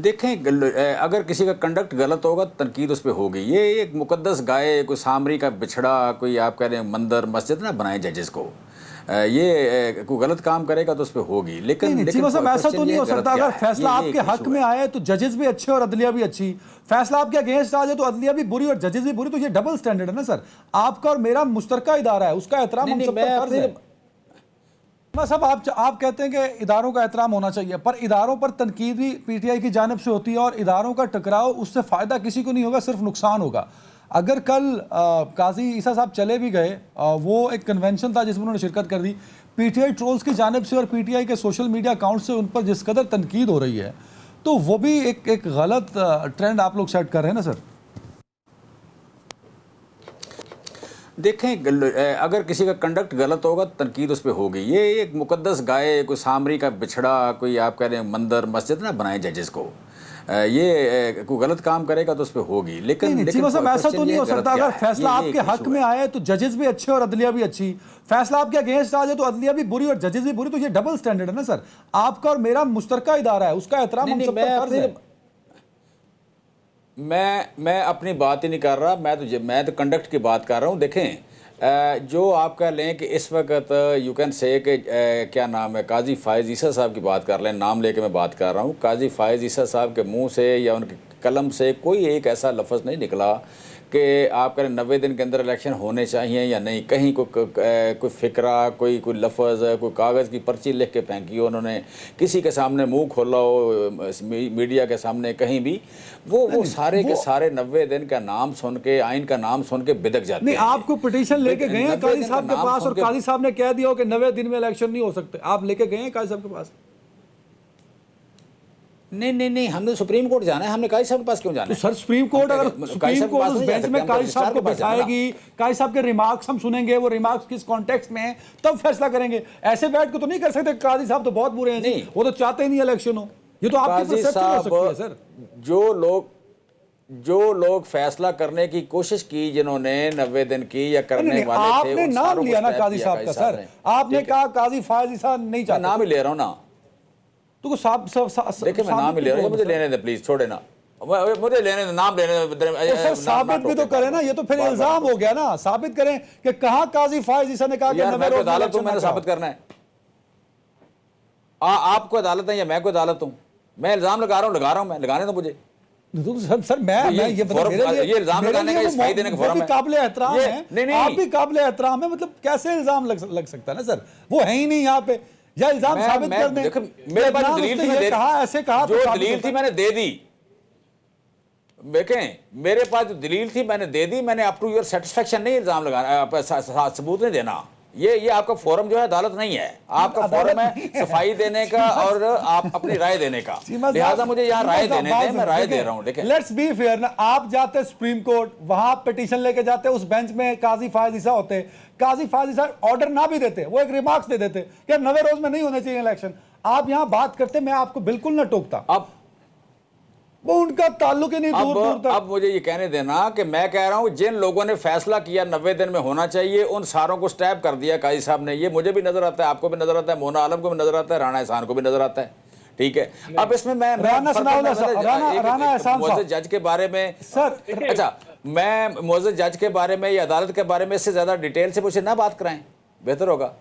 دیکھیں اگر کسی کا کنڈکٹ غلط ہوگا تنقید اس پہ ہوگی. یہ ایک مقدس گائے کوئی سامری کا بچھڑا کوئی آپ کہہ رہے ہیں مندر مسجد نہ بنائیں ججز کو. یہ کوئی غلط کام کرے گا تو اس پہ ہوگی. لیکن چیمہ صاحب ایسا تو نہیں ہو سکتا اگر فیصلہ آپ کے حق میں آئے تو ججز بھی اچھے اور عدلیہ بھی اچھی, فیصلہ آپ کے اگینسٹ آ جائے تو عدلیہ بھی بری اور ججز بھی بری, تو یہ ڈبل سٹینڈرڈ ہے نا سر. آپ کا اور میرا مشترکہ ادارہ ہے, اس کا احترام ہم سب پر فرض ہے. صاحب آپ کہتے ہیں کہ اداروں کا احترام ہونا چاہیے, پر اداروں پر تنقید بھی پی ٹی آئی کی جانب سے ہوتی ہے اور اداروں کا ٹکراؤ اس سے فائدہ کسی کو نہیں ہوگا, صرف نقصان ہوگا. اگر کل قاضی عیسیٰ صاحب چلے بھی گئے, وہ ایک کنونشن تھا جس میں انہوں نے شرکت کر دی, پی ٹی آئی ٹرولز کی جانب سے اور پی ٹی آئی کے سوشل میڈیا اکاؤنٹ سے ان پر جس قدر تنقید ہو رہی ہے, تو وہ بھی ایک غلط ٹرینڈ آپ لوگ سیٹ کر رہے ہیں نا سر. دیکھیں اگر کسی کا کنڈکٹ غلط ہوگا تنقید اس پہ ہوگی. یہ ایک مقدس گائے کوئی سامری کا بچھڑا کوئی آپ کہہ رہے ہیں مندر مسجد نہ بنائیں ججز کو. یہ کوئی غلط کام کرے گا تو اس پہ ہوگی. لیکن چیمہ صاحب ایسا تو نہیں ہو سکتا اگر فیصلہ آپ کے حق میں آئے تو ججز بھی اچھے اور عدلیہ بھی اچھی, فیصلہ آپ کے اگینسٹ آ جائے تو عدلیہ بھی بری اور ججز بھی بری, تو یہ ڈبل سٹینڈرڈ ہے نا سر. آپ کا اور میرا مشترکہ ادارہ ہے, اس کا احترام ہم سب پر فرض ہے. میں اپنی بات ہی نہیں کر رہا, میں تو کنڈکٹ کی بات کر رہا ہوں. دیکھیں جو آپ کہہ لیں کہ اس وقت یو کین سے کہ کیا نام ہے, قاضی فائز عیسیٰ صاحب کی بات کر لیں, نام لے کے میں بات کر رہا ہوں. قاضی فائز عیسیٰ صاحب کے منہ سے یا ان کے قلم سے کوئی ایک ایسا لفظ نہیں نکلا کہ آپ کہہ رہے 90 دن کے اندر الیکشن ہونے چاہیے یا نہیں. کہیں کوئی فکرہ کوئی لفظ کوئی کاغذ کی پرچی لکھ کے پھینکی ہو انہوں نے, کسی کے سامنے منہ کھولا ہو میڈیا کے سامنے کہیں بھی, وہ سارے کے سارے 90 دن کا نام سن کے آئین کا نام سن کے بدک جاتے ہیں. نہیں, آپ کو پٹیشن لے کے گئے ہیں قاضی صاحب کے پاس اور قاضی صاحب نے کہہ دیا ہو کہ 90 دن میں الیکشن نہیں ہو سکتے, آپ لے کے گئے ہیں قاضی صاحب کے پاس؟ نہیں, ہم نے سپریم کورٹ جانا ہے, ہم نے قاضی صاحب کے پاس کیوں جانا ہے؟ سر سپریم کورٹ اگر سپریم کورٹ اس بینچ میں قاضی صاحب کو بٹھائے گی, قاضی صاحب کے ریمارکس ہم سنیں گے, وہ ریمارکس کس کانٹیکسٹ میں ہیں تب فیصلہ کریں گے. ایسے بیٹھ کے تو نہیں کر سکتے قاضی صاحب تو بہت برے ہیں, وہ تو چاہتے ہی نہیں الیکشن ہو. یہ تو آپ کی پرسپشن ہو سکتی ہے سر. جو لوگ فیصلہ کرنے کی کوشش کی جنہوں نے 90 دن کی یا کرنے والے تھے, آپ نے نام لیا نا قاضی صاحب کا سر, آپ نے کہا قاضی فائز عیسیٰ نہیں چاہتے. نام ہی لے رہا ہوں نا. تو دیکھیں میں نام ہی لے رہا ہوں, مجھے لینے دیں پلیز, چھوڑے نا مجھے لینے دیں, نام لینے دیں. سر ثابت بھی تو کریں نا, یہ تو پھر الزام ہو گیا نا. ثابت کریں کہ کہاں قاضی فائز عیسیٰ نے کہا کہ 90 روز عدالت ہوں, میں نے ثابت کرنا ہے. آپ کو عدالت ہے یا میں کو عدالت ہوں؟ میں الزام لگا رہا ہوں, میں لگانے دوں مجھے. سر میں یہ الزام لگانے کا صفائی دینے کا فورم ہے. قابل احترام ہے, آپ بھی قابل احترام ہے, مطلب کیسے الزام لگ سکتا ہے نا سر, وہ ہے ہی نہیں یہاں پہ, یا الزام ثابت کر دیں. میرے پاس دلیل تھی میں نے دے دی. دیکھیں میرے پاس جو دلیل تھی میں نے دے دی, میں نے اپ ٹو یور سیٹسفیکشن نہیں الزام لگانا, ثبوت نہیں دینا. یہ آپ کا فورم جو ہے عدالت نہیں ہے, آپ کا فورم ہے صفائی دینے کا اور آپ اپنی رائے دینے کا. لہٰذا مجھے یہاں رائے دینے دیں, میں رائے دے رہا ہوں. دیکھیں لیٹس بی فیئر نا, آپ جاتے سپریم کورٹ, وہاں پٹیشن لے کے جاتے, اس بینچ میں قاضی فائز عیسیٰ ہوتے, قاضی فائز عیسیٰ آرڈر نہ بھی دیتے, وہ ایک ریمارکس دے دیتے کہ 90 روز میں نہیں ہونے چاہیے الیکشن. آپ یہاں بات کرتے, میں آپ کو بالکل نہ ٹوکتا. وہ ان کا تعلق ہی نہیں دور تک. اب مجھے یہ کہنے دینا کہ میں کہہ رہا ہوں جن لوگوں نے فیصلہ کیا 90 دن میں ہونا چاہیے, ان ساروں کو سٹیپ کر دیا قاضی صاحب نے. یہ مجھے بھی نظر آتا ہے, آپ کو بھی نظر آتا ہے, مونا عالم کو بھی نظر آتا ہے, رانا احسان کو بھی نظر آتا ہے. ٹھیک ہے, اب اس میں معزز جج کے بارے میں, اچھا میں معزز جج کے بارے میں یا عدالت کے بارے میں اس سے زیادہ ڈیٹیل سے مجھے نہ بات کرائیں, بہتر ہوگا.